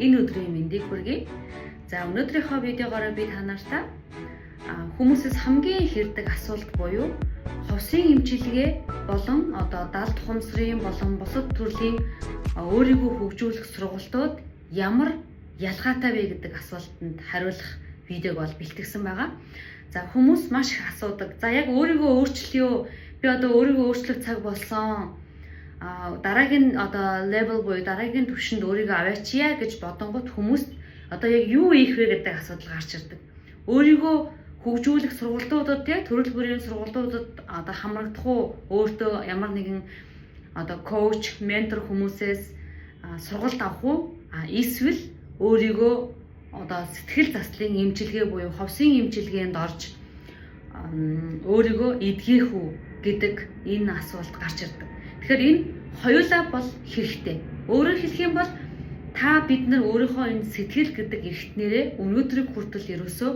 Энэ өдрийн мэндийг хүргэе. За өнөөдрийнхөө видеогоор би та нартай хүмүүсээс хамгийн хэрдэг асуулт буюу ховсын эмчилгээ болон далд ухамсарын болон бусад төрлийн өөрийгөө хөгжүүлэх сургалтууд ямар ялгаатай вэ гэдэг асуултанд хариулах видеог бол бэлтгэсэн байгаа. За хүмүүс маш их асуудаг. За яг өөрийгөө өөрчлөё. Би өөрийгөө өөрчлөх цаг болсон. Дараагийн level буюу дараагийн түвшинд өөрийгөө аваачия гэж бодонгот хүмүүс яг юу ийх вэ гэдэг асуудал гарч ирдэг. Өөрийгөө хөгжүүлэх сургалтуудад төрөл бүрийн сургалтуудад хамрагдах уу, өөртөө ямар нэгэн коуч, ментор хүмүүсээс сургалт авах уу, эсвэл өөрийгөө сэтгэл заслын эмчилгээ буюу ховсын эмчилгээнд орж өөрийгөө эдгэх үү гэдэг энэ асуулт гарч ирдэг. Тэгэхээр энэ хоёулаа бол хэрэгтэй. Өөрөөр хэлэх юм бол бид нар өөрийнхөө энэ сэтгэл гэдэг эрхтнэрээ өнөөдрийг хүртэл ерөөсөө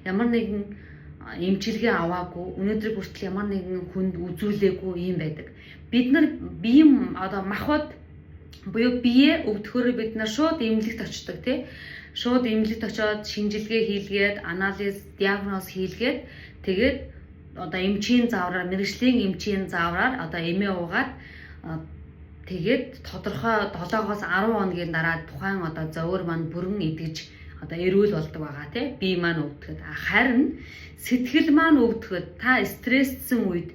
ямар нэгэн эмчилгээ аваагүй, өнөөдрийг хүртэл ямар нэгэн хүнд үзүүлээгүй юм байдаг. Бид нар махбод буюу бие өвдөхөөрөө бид нар шууд эмнэлэгт очдог тий. Шууд эмнэлэгт очиод шинжилгээ хийлгээд, анализ, диагноз хийлгээд тэгээд эмчийн заавраар, мэрэгжлийн эмчийн заавраар эмээ уугаад тэгээд тодорхой 7-оос 10 хоногийн дараа тухайн зовөр маань бүрэн эдгэж эрүүл болдог байгаа тий. Бие маань өвдөхөд. Харин сэтгэл маань өвдөхөд та стресссэн үед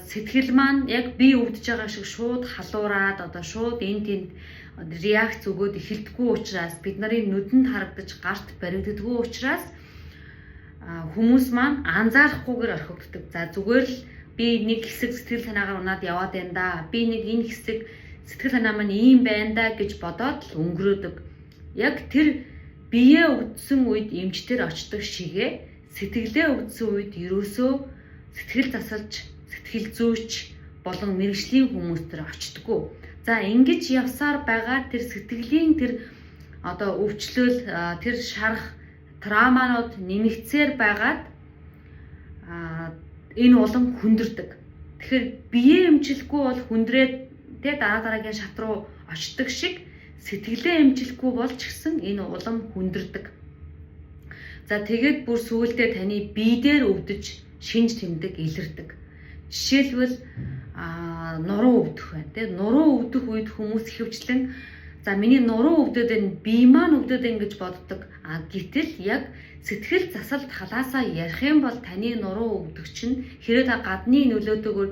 сэтгэл маань яг бие өвдөж байгаа шиг шууд халуураад шууд энд реакц өгөөд эхэлдэггүй учраас бид нарын нүдэнд харагдаж гарт баригддаггүй учраас хүмүүс маань анзаарахгүйгээр орхигддог. За зүгээр л би нэг хэсэг сэтгэл санаагаар унаад яваад байна да. Би нэг энэ хэсэг сэтгэл санаа маань ийм байна да гэж бодоод л өнгөрөөдөг. Яг тэр бие өвдсөн үед эмчтэр очдог шигээ сэтгэлээ өвдсөн үед ерөөсөө сэтгэл засалж, сэтгэл зүйч болон мэрэгжлийн хүмүүс төр очдоггүй. За ингэж явсаар байгаа тэр сэтгэлийн тэр өвчлөл, тэр шарах травманууд нэмэгцээр байгаад энэ улам хүндэрдэг. Тэгэхээр бие эмчилэхгүй бол хүндрээд дараагийн шат руу очдог шиг сэтгэлээ эмчилэхгүй бол ч гэсэн энэ улам хүндэрдэг. За тэгээд бүр сүүлдээ таны бие дээр өвдөж шинж тэмдэг илэрдэг. Жишээлбэл нуруу өвдөх байна. Нуруу өвдөх үед хүмүүс ихэвчлэн миний нуруу өвдөд байна, бие маань өвдөд байна гэж боддог. Гэтэл яг сэтгэл засалт талаасаа ярих юм бол таны нуруу өвдөх чинь хэрэг та гадны нөлөөдөөгөөр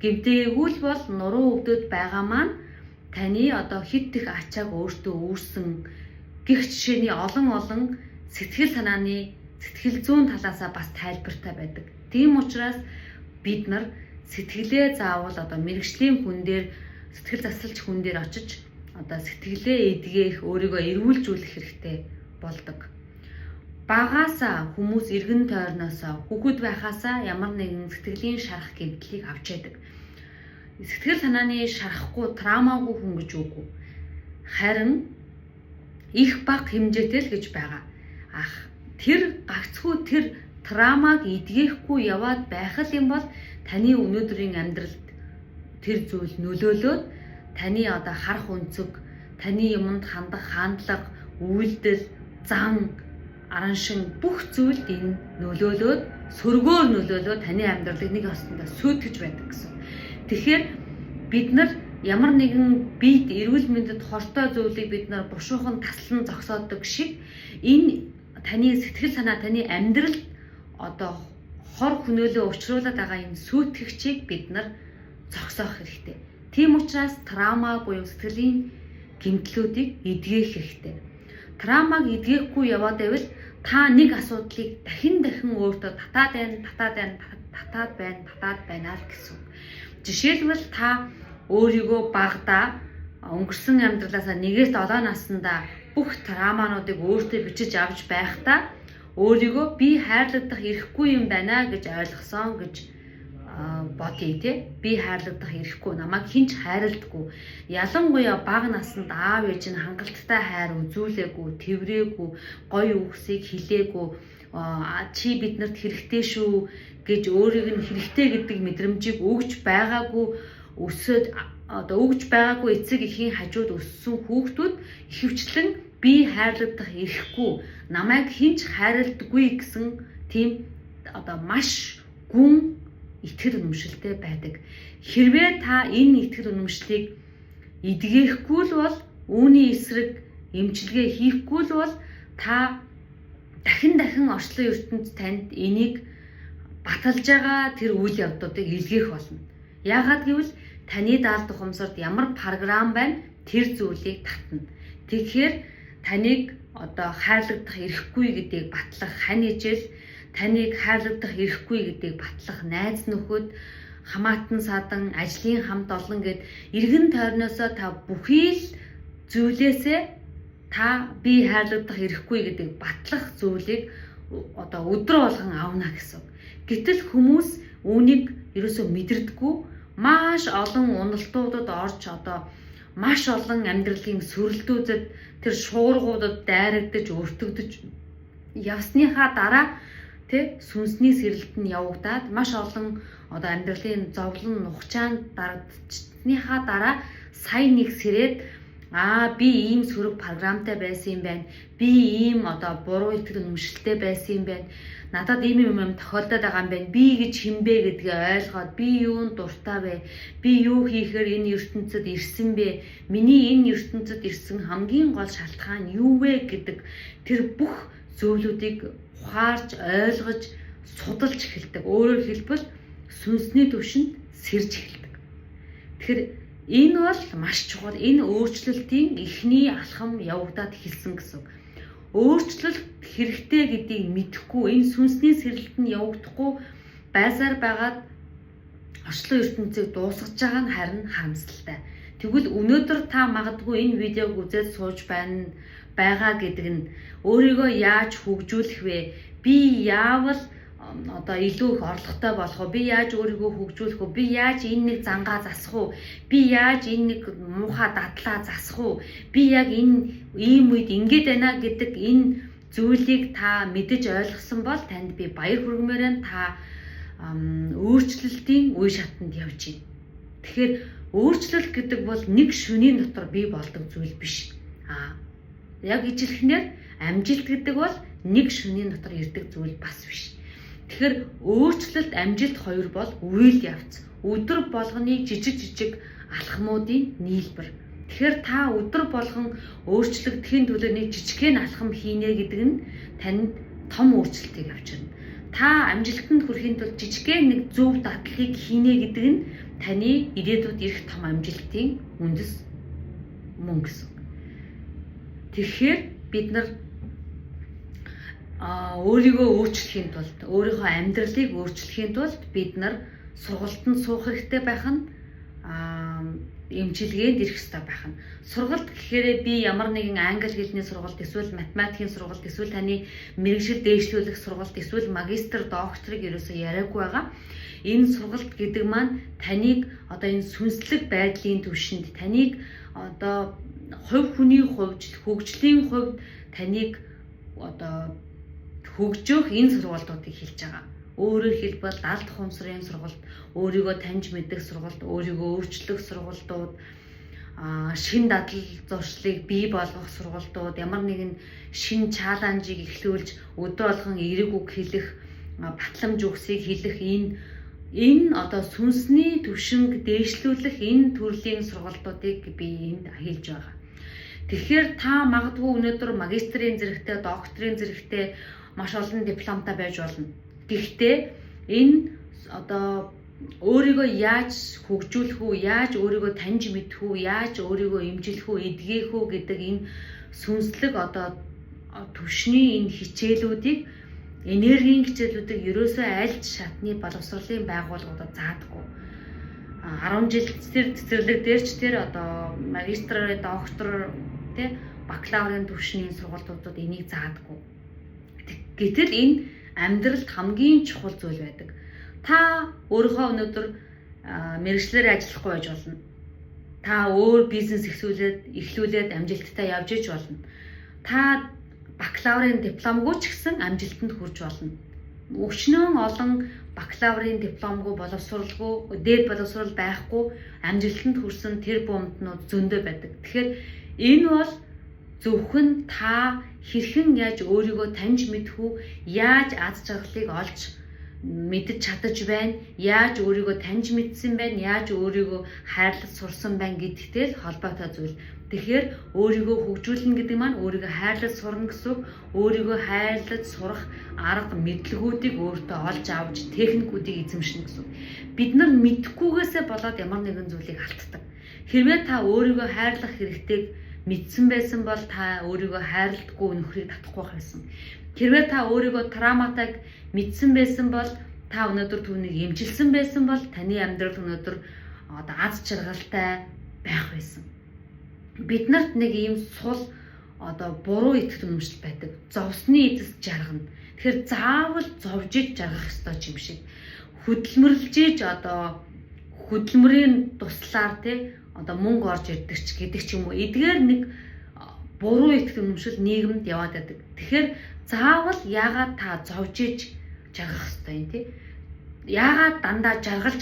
гэмтээгүй л бол нуруу өвдөд байгаа маань таны хит их ачааг өөртөө үүрсэн гих жишээний олон сэтгэл санааны сэтгэл зүйн талаасаа бас тайлбартай байдаг. Тийм учраас бид нар сэтгэлээ заавал мэрэгжлийн хүн дээр сэтгэл засалч хүн дээр очиж сэтгэлээ эдгэх, өөрийгөө эрүүлжүүлэх хэрэгтэй болдог. Багаасаа хүмүүс эргэн тойрноосоо хүүхэд байхаасаа ямар нэгэн сэтгэлийн шарах гэмтлийг авч яадаг. Сэтгэл санааны шарахгүй, травмаагүй хүн гэж үгүй. Харин их бага хэмжээтэй л гэж байгаа. Тэр гагцхүү тэр травмаг эдгэхгүй яваад байх юм бол таны өнөөдрийн амьдралд тэр зүйл нөлөөлөөд таны харах өнцөг, таны юмд хандах хандлага, үйлдэл, зан, араншин бүх зүйлд энэ нөлөөлөөд сөргөөр нөлөөлөөд таны амьдралыг нэг хостондоо сүйтгэж байдаг гэсэн. Тэгэхээр бид нар ямар нэгэн биед эрүүл мэндэд хортой зүйлийг бид нар бушуухан таслан зогсоодог шиг энэ таны сэтгэл санаа, таны амьдралд хор хөнөөлөө учруулад байгаа энэ сүйтгэгчийг бид нар зогсоох хэрэгтэй. Тийм учраас травма буюу сэтгэлийн гэмтлүүдийг эдгэх хэрэгтэй. Травмаг эдгэхгүй яваад байвал та нэг асуудлыг дахин өөртөө татаад байна л гэсэн. Жишээлбэл та өөрийгөө багадаа өнгөрсөн амьдралаасаа 1-7 наснда бүх травмануудыг өөртөө бичиж авч байхдаа өөрийгөө би хайрлагдах эрхгүй юм байна гэж ойлгосон гэж бодъё тий. Би хайрлагдах эрхгүй, намайг хинч хайрладаггүй. Ялангуяа бага наснд аав ээж нь хангалттай хайр үзүүлээгүй, тэврээгүй, гоё үгсийг хэлээгүй, чи биднэрт хэрэгтэй шүү гэж өөрийг нь хэрэгтэй гэдэг мэдрэмжийг өгж байгаагүй өсөд одоо өгж байгаагүй эцэг эхийн хажууд өссөн хүүхдүүд ихэвчлэн би хайрлагдах эрхгүй, намайг хинч хайрладаггүй гэсэн тийм одоо маш гүн итгэл үнэмшилтэй байдаг. Хэрвээ та энэ итгэл үнэмшлийг эдгэхгүй л бол, үүний эсрэг эмчилгээ хийхгүй л бол та дахин орчлон ертөнд танд энийг баталж байгаа тэр үйл явдлуудыг илгээх болно. Яагаад гэвэл таны даалт ухамсарт ямар програм байна, тэр зүйлийг татна. Тэгэхээр таныг одоо хайрлагдах эрхгүй гэдгийг батлах хань ижил, таныг хайрлагдах эрхгүй гэдгийг батлах найз нөхөд, хамаатан садан, ажлын хамт олон гэд эргэн тойрноосоо та бүхий л зүйлээсээ та би хайрлагдах эрхгүй гэдэг батлах зүйлийг одоо өдрө болгон авна гэсэн. Гэтэл хүмүүс үүнийг ерөөсөө мэдэрдэггүй, маш олон уналтуудад орж одоо маш олон амьдралын сүрэлтүүдэд тэр шуургуудад дайрагдаж өртөгдөж явсныхаа дараа сүнсний сэрэлт нь явагдаад маш олон одоо амьдралын зовлон нухчаанд дарагдсныхаа дараа сая нэг сэрээд би ийм сөрөг програмтай байсан юм байна. Би ийм одоо буруу итгэл үнэмшилтэй байсан юм байна. Надад ийм юм тохиолдоод байгаа юм байна. Би гэж хинбэ гэдгийг ойлгоод би юунд дуртай вэ? Би юу хийхээр энэ ертөнцид ирсэн бэ? Миний энэ ертөнцид ирсэн хамгийн гол шалтгаан юу вэ гэдэг тэр бүх зөвлөдүүдийг ухаарж, ойлгож, судалж эхэлдэг. Өөрөөр хэлбэл сүнсний төвшөнд сэрж эхэлдэг. Тэгэхээр энэ бол маш чухал. Энэ өөрчлөлтийн эхний алхам явагдаад эхэлсэн гэсэн. Өөрчлөлт хэрэгтэй гэдгийг мэдэхгүй, энэ сүнсний сэрэлт нь явагдахгүй байсаар байгаад орчлон ертөнцийг дуусгаж байгаа нь харин харамсалтай. Тэгвэл өнөөдөр та магадгүй энэ видеог үзээд сууж байгаа гэдэг нь өөрийгөө яаж хөгжүүлэх вэ? Би яавал одоо илүү их орлоготой болох уу? Би яаж өөрийгөө хөгжүүлэх үү? Би яаж энэ нэг зангаа засах уу? Би яаж энэ нэг муухай дадлаа засах уу? Би яг энэ ийм үед ингэж байна гэдэг энэ зүйлийг та мэдэж ойлгосон бол танд би баяр хүргэмээр та өөрчлөлтийн үе шатанд явж байна. Тэгэхээр өөрчлөлт гэдэг бол нэг шөнийн дотор бий болдог зүйл биш. Яг ижилхнээр амжилт гэдэг бол нэг шөнийн дотор ирдэг зүйл бас биш. Тэгэхээр өөрчлөлт, амжилт хоёр бол үйл явц. Өдөр болгоны жижиг алхмуудын нийлбэр. Тэгэхээр та өдөр болгон өөрчлөгдөхийн төлөө нэг жижигхэн алхам хийнэ гэдэг нь танд том өөрчлөлтийг авчирна. Та амжилтанд хүрэхийн тулд жижигхэн нэг зөв дадлыг хийнэ гэдэг нь таны ирээдүйд ирэх том амжилтын үндэс мөн гэсэн. Тэгэхээр бид нар өөрийгөө өөрчлөхийн тулд, өөрийнхөө амьдралыг өөрчлөхийн тулд бид нар сургалтанд суух хэрэгтэй байх нь эмчилгээнд ирэх хэрэгтэй байх нь. Сургалт гэхээр би ямар нэгэн англи хэлний сургалт, эсвэл математикийн сургалт, эсвэл таны мэргэжил дээшлүүлэх сургалт, эсвэл магистр, докторыг ерөөсөө яриаггүй байгаа. Энэ сургалт гэдэг маань таныг одоо энэ сүнслэг байдлын түвшинд, таныг одоо хувь хүний хувьд, хөгжлийн хувьд таныг одоо хөгжөөх энэ сургалтуудыг хэлж байгаа. Өөрөөр хэлбэл даалт ухамсарын сургалт, өөрийгөө таньж мэдэх сургалт, өөрийгөө өөрчлөх сургалтууд, шин дадал зуршлыг бий болгох сургалтууд, ямар нэгэн шин чаленжийг эхлүүлж өдөр болгон эерэг үг хэлэх, батламж үгсийг хэлэх энэ одоо сүнсний түвшинг дээшлүүлэх энэ төрлийн сургалтуудыг би энд хэлж байгаа. Тэгэхээр та магадгүй өнөөдөр магистрийн зэрэгтэй, докторийн зэрэгтэй маш олон дипломтой байж болно. Гэхдээ энэ одоо өөрийгөө яаж хөгжүүлэх үү, яаж өөрийгөө таньж мэдэх үү, яаж өөрийгөө эмжлэх үү, эдгээх үү гэдэг энэ сүнслэг одоо түвшний энэ хичээлүүдийг, энергийн хичээлүүдийг ерөөсөө аль шатны боловсролын байгууллагуудад заадаггүй. 10 жил цэцэрлэг дээр ч тэр одоо магистр, доктор, бакалаврын түвшний сургалтуудад энийг заадаггүй. Гэтэл энэ амьдралд хамгийн чухал зүйл байдаг. Та өөрийнхөө өнөөдөр мэргэжлээр ажиллахгүй байж болно. Та өөр бизнес эхлүүлээд амжилттай явж иж болно. Та бакалаврын дипломгүй ч гэсэн амжилтанд хүрч болно. өчнөн олон бакалаврын дипломгүй боловсролгүй, дээд боловсрол байхгүй амжилтанд хүрсэн тэр бомднууд зөндөө байдаг. Тэгэхээр энэ бол зөвхөн та хэрхэн яаж өөрийгөө таньж мэдэх үү, яаж аз жаргалыг олж мэдэж чадаж байна, яаж өөрийгөө таньж мэдсэн байна, яаж өөрийгөө хайрлаж сурсан байна гэдэгтэй л холбоотой зүйл. Тэгэхээр өөрийгөө хөгжүүлнэ гэдэг маань өөрийгөө хайрлаж сурна гэсэн үг, өөрийгөө хайрлаж сурах арга мэдлэгүүдийг өөртөө олж авч техникүүдийг эзэмшнэ гэсэн үг. Бид нар мэдхгүйгээсээ болоод ямар нэгэн зүйлийг алддаг. Хэрвээ та өөрийгөө хайрлах хэрэгтэйг мэдсэн байсан бол та өөрийгөө хайрладаггүй нөхрийг татахгүй байсан. Хэрвээ та өөрийгөө травматайг мэдсэн байсан бол та өнөөдөр түүнийг эмчилсэн байсан бол таны амьдрал өнөөдөр аз жаргалтай байх байсан. Биднэрт нэг ийм сул буруу итгэл үнэмшил байдаг. Зовсны эцэс жаргана. Тэгэхээр заавал зовж иж жаргах ёстой юм шиг. Хөдөлмөрлж иж хөдөлмөрийн туслаар мөнгө орж ирдэг ч гэдэг ч юм уу. Эдгээр нэг буруу итгэл үнэмшил нийгэмд яваад байдаг. Тэгэхээр заавал яагаад та зовж иж жаргах ёстой юм тий? Яагаад дандаа жаргал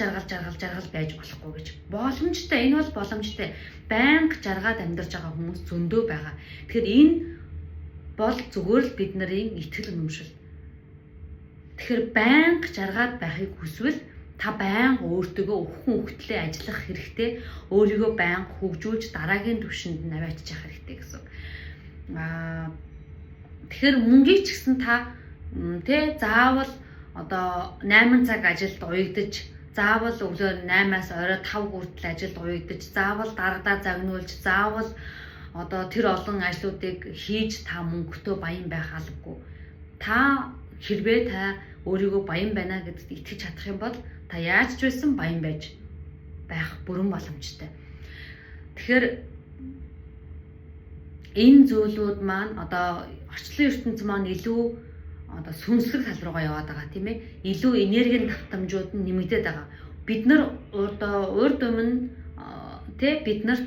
байж болохгүй гэж. Боломжтой. Энэ бол боломжтой. Байнга жаргаад амьдарч байгаа хүмүүс зөндөө байгаа. Тэгэхээр энэ бол зүгээр л бид нарын итгэл үнэмшил. Тэгэхээр байнга жаргаад байхыг хүсвэл та байнга өөртөө өвхөн хөвтлээ ажиллах хэрэгтэй. Өөрийгөө байнга хөгжүүлж дараагийн түвшинд нь авааччих хэрэгтэй гэсэн. Тэгэхээр мөнгийг ч гэсэн та заавал 8 цаг ажилд уягдаж, заавал өглөө 8-аас орой 5 хүртэл ажилд уягдаж, заавал дарагдаа загнуулж, заавал тэр олон ажлуудыг хийж та мөнгөтэй баян байх албагүй. Та хэрвээ та өөрийгөө баян байна гэдэгт итгэж чадах юм бол та яаж ч байсан баян байж байх бүрэн боломжтой. Тэгэхээр энэ зүйлүүд маань орчлон ертөнц маань илүү сүнслэг тал руугаа яваад байгаа тийм ээ. Илүү энергийн давтамжууд нь нэмэгдээд байгаа. Бид нар урд өмнө бид нар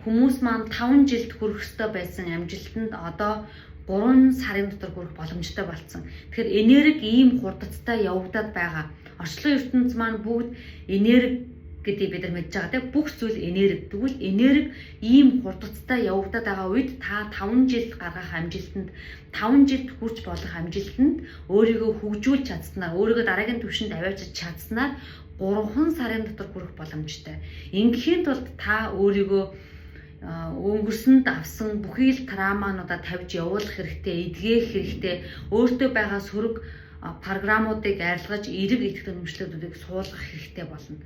хүмүүс маань 5 жилд хүрэх ёстой байсан амжилтанд 3 сарын дотор хүрэх боломжтой болсон. Тэгэхээр энерги ийм хурдтай явагдаад байгаа. Орчлон ертөнц маань бүгд энерги гэдэг бид нар мэдж байгаа тийм бүх зүйл энерги. Тэгвэл энерги ийм хурдтай явагдаад байгаа үед та 5 жил гаргах амжилтанд 5 жилд хүрч болох амжилтанд өөрийгөө хөгжүүлж чадсанаар өөрийгөө дараагийн түвшинд аваачиж чадсанаар 3 сарын дотор хүрэх боломжтой. Ингэхийн тулд та өөрийгөө өнгөрсөнд авсан бүхий л травмануудаа тавьж явуулах хэрэгтэй, эдгэх хэрэгтэй, өөртөө байгаа сөрөг програмуудыг арилгаж эерэг итгэл үнэмшлүүдийг суулгах хэрэгтэй болно.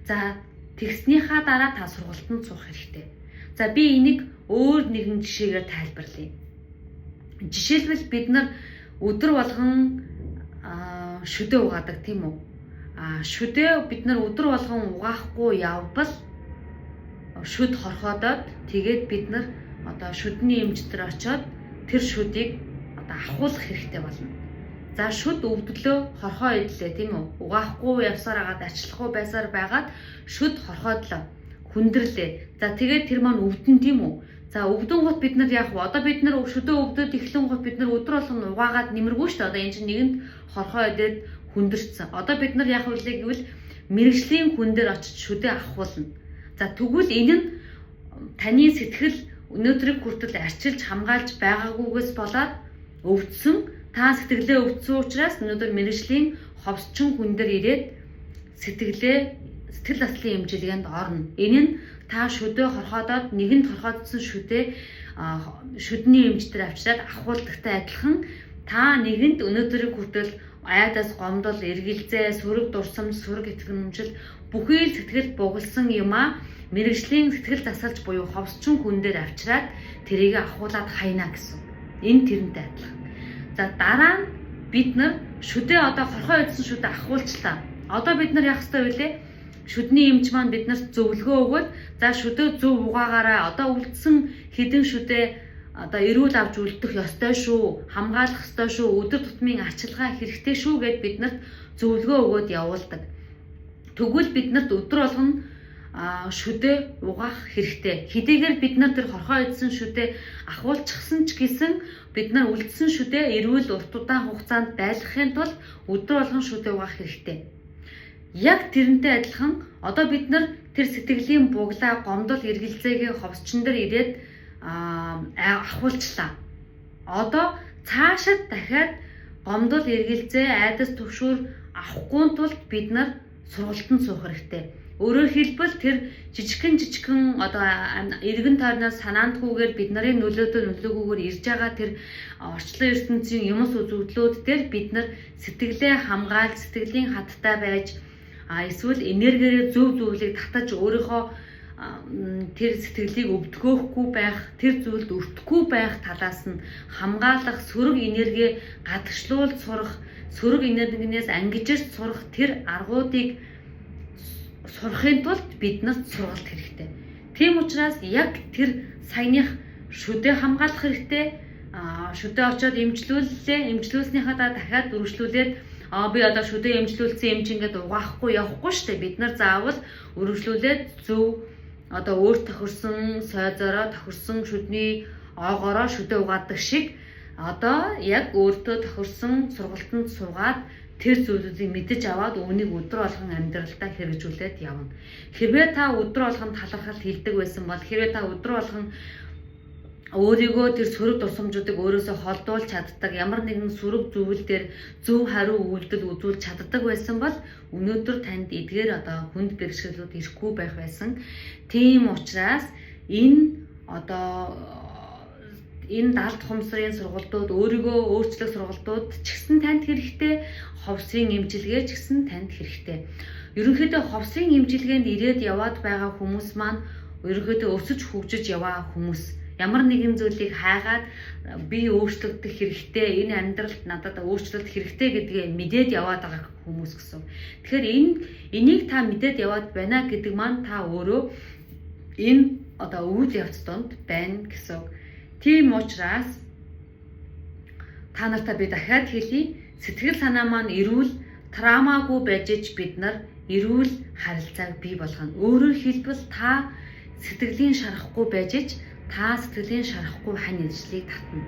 За тэгснийхаа дараа та сургалтанд суух хэрэгтэй. За би энийг өөр нэгэн жишээгээр тайлбарлая. Жишээлбэл бид нар өдөр болгон шүдэ угаадаг тийм үү? Шүдэ бид нар өдөр болгон угаахгүй явбал шүд хорхоодоод тэгээд бид нар шүдний эмчтэр очоод тэр шүдийг ахуулах хэрэгтэй болно. За шүд өвдлөө хорхоо идлээ тийм үү? Угаахгүй явсаар агаад арчлахгүй байсаар байгаад шүд хорхоодлоо. Хүндэрлээ. За тэгээд тэр маань өвдөн тийм үү? За өвдөн гот бид нар яах вэ? Одоо бид нар шүдөө өвдөд эхлэн гот бид нар өдөр болгон угаагаад нэмэргүй шүү дээ. Одоо энэ чинь нэгэнд хорхоо идээд хүндэрсэн. Одоо бид нар яах вэ гэвэл мэрэгжлийн хүн дээр очиж шүдээ ахуулна. За тэгвэл энэ нь таны сэтгэл өнөөдрийг хүртэл арчилж хамгаалж байгаагүйгээс болоод өвдсөн. Та сэтгэлээ өвдсөн учраас өнөөдөр мэрэгжлийн ховсчин хүн дээр ирээд сэтгэл заслын эмчилгээнд орно. Энэ нь та шүдээ хорхоодоод нэгэнд хорхоодсон шүдний эмчтэр авчираад ахуулдагтай адилхан та нэгэнд өнөөдрийг хүртэл айдас гомдол, эргэлзээ, сөрөг дурсамж, сөрөг итгэл үнэмшил бүхий л сэтгэл бугалсан юмаа мэрэгжлийн сэтгэл засалж буюу ховсчин хүн дээр авчираад тэрийг ахуулаад хайна гэсэн. Энэ тэрнтэй адилхан. За дараа нь бид нар шүдээ хорхоо идсэн шүдээ ахуулчлаа. Одоо бид нар яах ёстой вэ? Шүдний эмч маань биднэрт зөвлөгөө өгөөд за шүдээ зөв угаагаарай. Одоо үлдсэн хэдэн шүдээ эрүүл авч үлдэх ёстой шүү. Хамгаалах ёстой шүү. Өдөр тутмын арчилгаа хэрэгтэй шүү гэд биднэрт зөвлөгөө өгөөд явуулдаг. Тэгвэл биднэрт өдөр болгон шүдэ угаах хэрэгтэй. Хэдийгээр бид нар тэр хорхоо идсэн шүдэ ахуулчихсан ч гэсэн бид нар үлдсэн шүдэ эрүүл урт удаан хугацаанд байлгахын тулд өдөр болгон шүдэ угаах хэрэгтэй. Яг тэрнтэй адилхан одоо бид нар тэр сэтгэлийн буглаа гомдол эргэлзээгээ ховсчин дээр ирээд ахуулчлаа. Одоо цаашид дахиад гомдол эргэлзээ айдас төвшөр авахгүй тулд бид нар сургалтанд суух хэрэгтэй. Өөрөөр хэлбэл тэр жижигхэн одоо эргэн тойрноос санаандгүйгээр бид нарын нөлөөгөөр ирж байгаа тэр орчлон ертөнцийн юмс үзэгдлүүд дээр бид нар сэтгэлээ хамгаалж сэтгэлийн хаттай байж эсвэл энергиэрээ зөв зүйлийг татаж өөрийнхөө тэр сэтгэлийг өвдгөөхгүй байх, тэр зүйлд өртөхгүй байх талаас нь хамгаалах, сөрөг энерги гадагшлуулж сурах, сөрөг энергинээс ангижирч сурах тэр аргуудыг сурахын тулд биднэрт сургалт хэрэгтэй. Тийм учраас яг тэр саяных шүдэ хамгаалах хэрэгтэй. Шүдэ очоод эмчлүүлснийхаа дахиад үргэлжлүүлээд би одоо шүдэ эмчлүүлсэн юм чи ингээд угаахгүй явахгүй штэ. Бид нар заавал үргэлжлүүлээд зөв одоо өөр тохирсон сойзороо тохирсон шүдний оогоороо шүдэ угаадаг шиг одоо яг өөртөө тохирсон сургалтанд суугаад тэр зүйлүүдийг мэдэж аваад үүнийг өдөр болгон амьдралдаа хэрэгжүүлээд явна. Хэрвээ та өдөр болгон талархал хилдэг байсан бол хэрвээ та өдөр болгон өөрийгөө тэр сөрөг дурсамжуудыг өөрөөсөө холдуулж чаддаг, ямар нэгэн сөрөг зүйл дээр зөв хариу үйлдэл үзүүлж чаддаг байсан бол өнөөдөр танд эдгээр одоо хүнд бэрхшээлүүд ирэхгүй байх байсан. Тийм учраас энэ далд хумсрын сургалтууд, өөрийгөө өөрчлөх сургалтууд ч гэсэн танд хэрэгтэй, ховсын эмчилгээ ч гэсэн танд хэрэгтэй. Ерөнхийдөө ховсын эмчилгээнд ирээд яваад байгаа хүмүүс маань ерөнхийдөө өсөж хөгжиж яваа хүмүүс. Ямар нэгэн зүйлийг хайгаад би өөрчлөгдөх хэрэгтэй, энэ амьдралд надад өөрчлөлт хэрэгтэй гэдгээ мэдээд яваад байгаа хүмүүс гэсэн. Тэгэхээр энийг та мэдээд яваад байна гэдэг маань та өөрөө энэ үйл явц донд байна гэсэн. Тийм учраас та нартай би дахиад хэлье. Сэтгэл санаа маань эрүүл, травмаагүй байж бид нар эрүүл харилцааг бий болгоно. Өөрөөр хэлбэл та сэтгэлийн шарахгүй байж та сэтгэлийн шарахгүй хань ижлийг татна.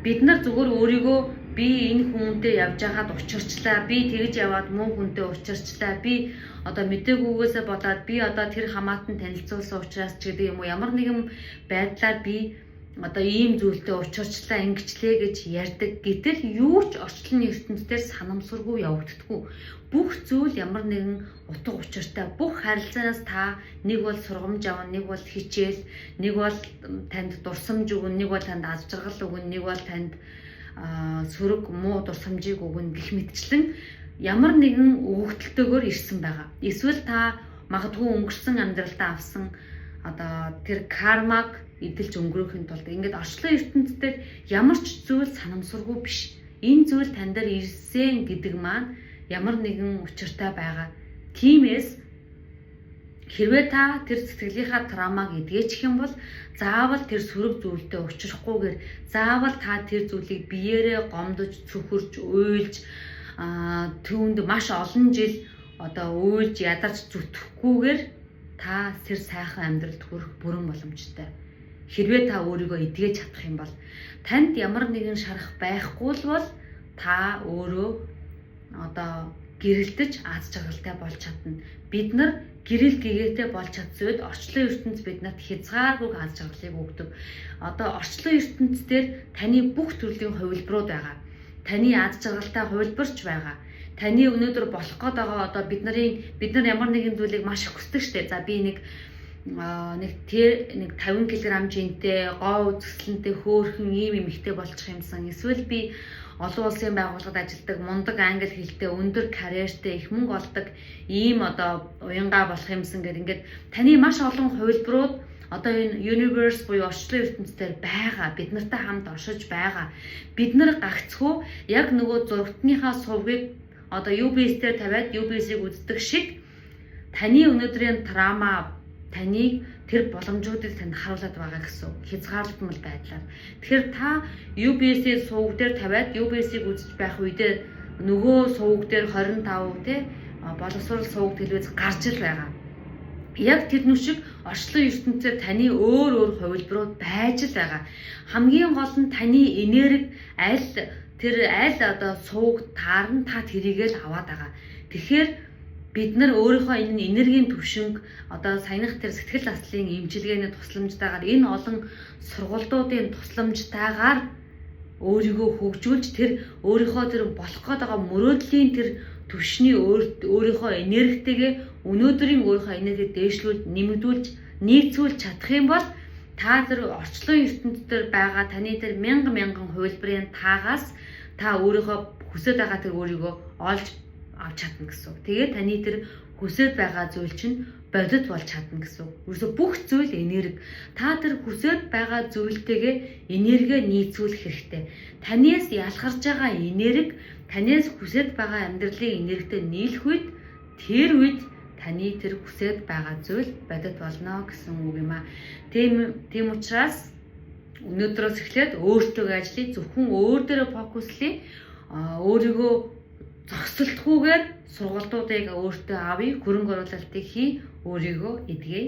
Бид нар зүгээр өөрийгөө би энэ хүнтэй явж байгаад учирчлаа, би тэгж яваад муу хүнтэй учирчлаа, би одоо мдэггүйгээсээ болоод би одоо тэр хамаатан танилцуулсан учраас ч гэдэг юм уу ямар нэгэн байдлаар би одоо ийм зүйлтэй учирчлаа, ингэчлээ гэж ярьдаг. Гэтэл юу ч орчлон ертөнцийн санамсаргүй явагддаггүй. Бүх зүйл ямар нэгэн утга учиртай. Бүх харилцаанаас та нэг бол сургамж авна, нэг бол хичээл, нэг бол танд дурсамж өгнө, нэг бол танд аз жаргал өгнө, нэг бол танд сөрөг муу дурсамжийг өгнө гэх мэтчлэн ямар нэгэн өгөгдөлтөөр ирсэн байгаа. Эсвэл та магадгүй өнгөрсөн амьдралдаа авсан одоо тэр кармаг эдэлж өнгөрөөхийн тулд ингээд орчлон ертөнцийн ямар ч зүйл санамсаргүй биш. Энэ зүйл тань дээр ирсэн гэдэг маань ямар нэгэн учиртай байгаа. Тиймээс хэрвээ та тэр сэтгэлийнхаа травмаг эдгээчих юм бол заавал тэр сөрөг зүйлтэй учрахгүйгээр заавал та тэр зүйлийг биеэрээ гомдож, цөхөрж, уйлж түүнд маш олон жил одоо уйлж ядарч зүтгэхгүйгээр та тэр сайхан амьдралд хүрэх бүрэн боломжтой. Хэрвээ та өөрийгөө эдгэж чадах юм бол танд ямар нэгэн шарах байхгүй бол та өөрөө одоо гэрэлтэж аз жаргалтай болж чадна. Бид нар гэрэл гэгээтэй болж чадсууд орчлон ертөнц биднэрт хязгааргүй аз жаргалыг өгдөг. Одоо орчлон ертөнц дээр таны бүх төрлийн хувилбарууд байгаа. Таны аз жаргалтай хувилбарч байгаа. Таны өнөөдөр болох гээд байгаа одоо бид нар ямар нэгэн зүйлийг маш их хүсдэг штэ. За би нэг 50 кг жинтэй, гоо үзэсгэлэнтэй хөөрхөн ийм эмэгтэй болчих юмсан. Эсвэл би олон улсын байгууллагад ажилладаг, мундаг англи хэлтэй, өндөр карьертэй, их мөнгө олдог ийм одоо уянгаа болох юмсан гэдэг ингээд таны маш олон хувилбарууд одоо энэ universe буюу орчлон ертөнцийн байгаа. Бид нартай хамт оршиж байгаа. Бид нар гагцхүү яг нөгөө зургатныхаа сувгийг одоо UBS-дээр тавиад UBS-ийг үздэг шиг таны өнөөдрийн трама таныг тэр боломжуудыг танд харуулад байгаа гэсэн хязгаарлалтмал байдлаар. Тэгэхээр та UBS-ийн сувг дээр тавиад UBS-ийг үзэж байх үедээ нөгөө сувг дээр 25 боловсрол сувг телевиз гарч ил байгаа. Яг тэрнүү шиг орчлон ертөнцийн таны өөр хувилбарууд байж л байгаа. Хамгийн гол нь таны энерги тэр одоо сууг таарна та тэрийгэл аваад байгаа. Тэгэхээр бид нар өөрийнхөө энэ энергийн төвшинг одоо саяных тэр сэтгэл заслын эмчилгээний тусламжтайгаар энэ олон сургалтуудын тусламжтайгаар өөрийгөө хөгжүүлж тэр өөрийнхөө тэр болох гээд байгаа мөрөөдлийн тэр төвшний өөрийнхөө энергитэйгээ өнөөдрийн өөрийнхөө энерги дээшлүүлж нэмэгдүүлж нийцүүлж чадах юм бол та тэр орчлон ертөнцийн дээр байгаа таны тэр мянган хувилбарын таагаас та өөрийнхөө хүсэж байгаа тэр өөрийгөө олж авч чадна гэсэн үг. Тэгээд таны тэр хүсэж байгаа зүйл чинь бодит болж чадна гэсэн үг. Өөрөсө бүх зүйл энерги. Та тэр хүсэж байгаа зүйлтэйгээ энерги нийцүүлэх хэрэгтэй. Танаас ялгарч байгаа энерги танаас хүсэж байгаа амьдралын энергитэй нийлэх үед тэр үед таны тэр хүсэж байгаа зүйл бодит болно гэсэн үг юм аа. Тийм учраас өнөөдрөөс эхлээд өөртөө ажиллая, зөвхөн өөр дээрээ фокуслая. Өөрийгөө зогсолтгүйгээр сургалтуудыг өөртөө авъя, хөрөнгө оруулалтыг хий, өөрийгөө эдгэе.